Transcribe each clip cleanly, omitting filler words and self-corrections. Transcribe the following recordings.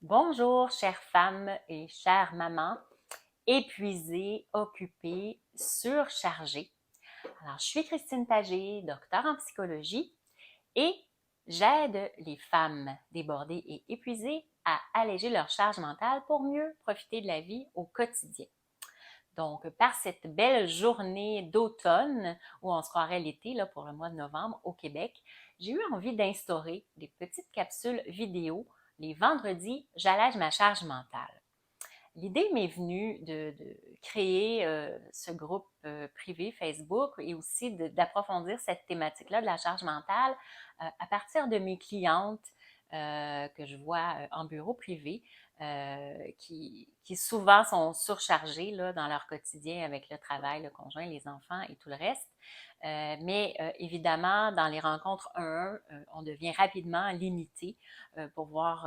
Bonjour, chères femmes et chères mamans, épuisées, occupées, surchargées. Alors, je suis Christine Pagé, docteure en psychologie, et j'aide les femmes débordées et épuisées à alléger leur charge mentale pour mieux profiter de la vie au quotidien. Donc, par cette belle journée d'automne, où on se croirait l'été là, pour le mois de novembre au Québec, j'ai eu envie d'instaurer des petites capsules vidéo. Les vendredis, j'allège ma charge mentale. L'idée m'est venue de créer ce groupe privé Facebook et aussi d'approfondir cette thématique-là de la charge mentale à partir de mes clientes que je vois en bureau privé qui souvent sont surchargées là, dans leur quotidien avec le travail, le conjoint, les enfants et tout le reste. Mais évidemment, dans les rencontres 1 à 1, on devient rapidement limité pour voir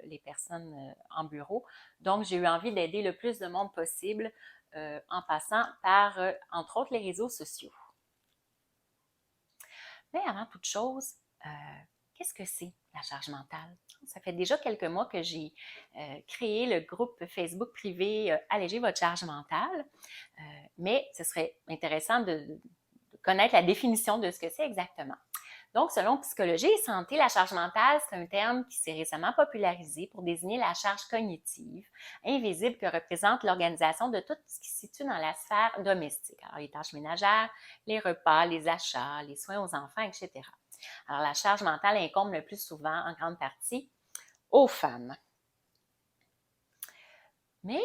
les personnes en bureau. Donc, j'ai eu envie d'aider le plus de monde possible en passant par, entre autres, les réseaux sociaux. Mais avant toute chose, qu'est-ce que c'est la charge mentale? Ça fait déjà quelques mois que j'ai créé le groupe Facebook privé Alléger votre charge mentale, mais ce serait intéressant de connaître la définition de ce que c'est exactement. Donc, selon Psychologie et Santé, la charge mentale, c'est un terme qui s'est récemment popularisé pour désigner la charge cognitive invisible que représente l'organisation de tout ce qui se situe dans la sphère domestique. Alors, les tâches ménagères, les repas, les achats, les soins aux enfants, etc. Alors, la charge mentale incombe le plus souvent, en grande partie, aux femmes. Mais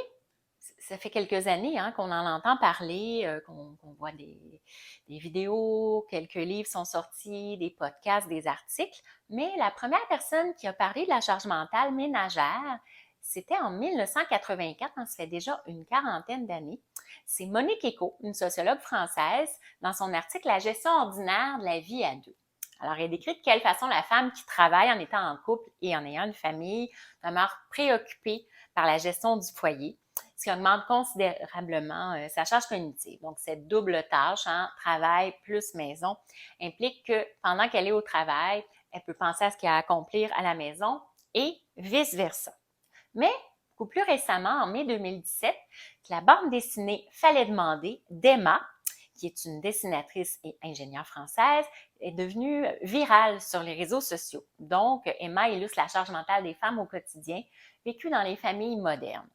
ça fait quelques années qu'on en entend parler, qu'on voit des vidéos, quelques livres sont sortis, des podcasts, des articles, mais la première personne qui a parlé de la charge mentale ménagère, c'était en 1984, ça fait déjà une quarantaine d'années. C'est Monique Eco, une sociologue française, dans son article La gestion ordinaire de la vie à deux. Alors, elle décrit de quelle façon la femme qui travaille en étant en couple et en ayant une famille demeure préoccupée par la gestion du foyer, ce qui augmente considérablement sa charge cognitive. Donc, cette double tâche, travail plus maison, implique que pendant qu'elle est au travail, elle peut penser à ce qu'il y a à accomplir à la maison et vice-versa. Mais, beaucoup plus récemment, en mai 2017, la bande dessinée Fallait demander d'Emma, qui est une dessinatrice et ingénieure française, est devenue virale sur les réseaux sociaux. Donc, Emma illustre la charge mentale des femmes au quotidien, vécue dans les familles modernes.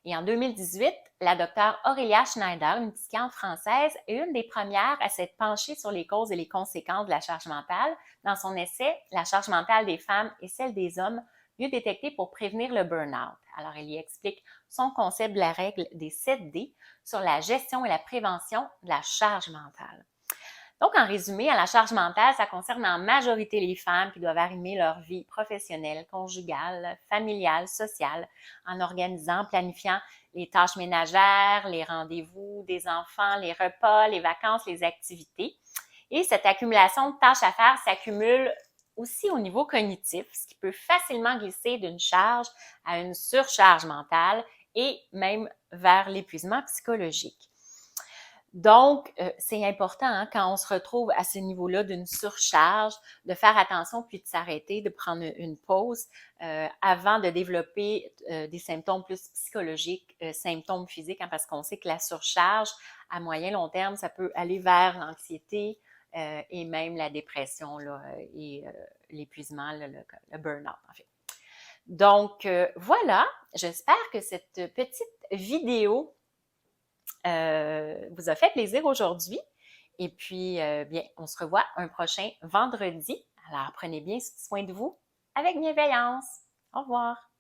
Et en 2018, la docteure Aurélia Schneider, une psychiatre française, est une des premières à s'être penchée sur les causes et les conséquences de la charge mentale dans son essai « La charge mentale des femmes et celle des hommes, mieux détectée pour prévenir le burn-out ». Alors, elle y explique son concept de la règle des 7 D sur la gestion et la prévention de la charge mentale. Donc, en résumé, à la charge mentale, ça concerne en majorité les femmes qui doivent arrimer leur vie professionnelle, conjugale, familiale, sociale, en organisant, planifiant les tâches ménagères, les rendez-vous des enfants, les repas, les vacances, les activités. Et cette accumulation de tâches à faire s'accumule aussi au niveau cognitif, ce qui peut facilement glisser d'une charge à une surcharge mentale et même vers l'épuisement psychologique. Donc, c'est important quand on se retrouve à ce niveau-là d'une surcharge, de faire attention puis de s'arrêter, de prendre une pause avant de développer des symptômes plus psychologiques, symptômes physiques, parce qu'on sait que la surcharge, à moyen long terme, ça peut aller vers l'anxiété et même la dépression là, et l'épuisement, le burn-out en fait. Donc, voilà, j'espère que cette petite vidéo vous a fait plaisir aujourd'hui. Et puis, bien, on se revoit un prochain vendredi. Alors, prenez bien soin de vous avec bienveillance. Au revoir.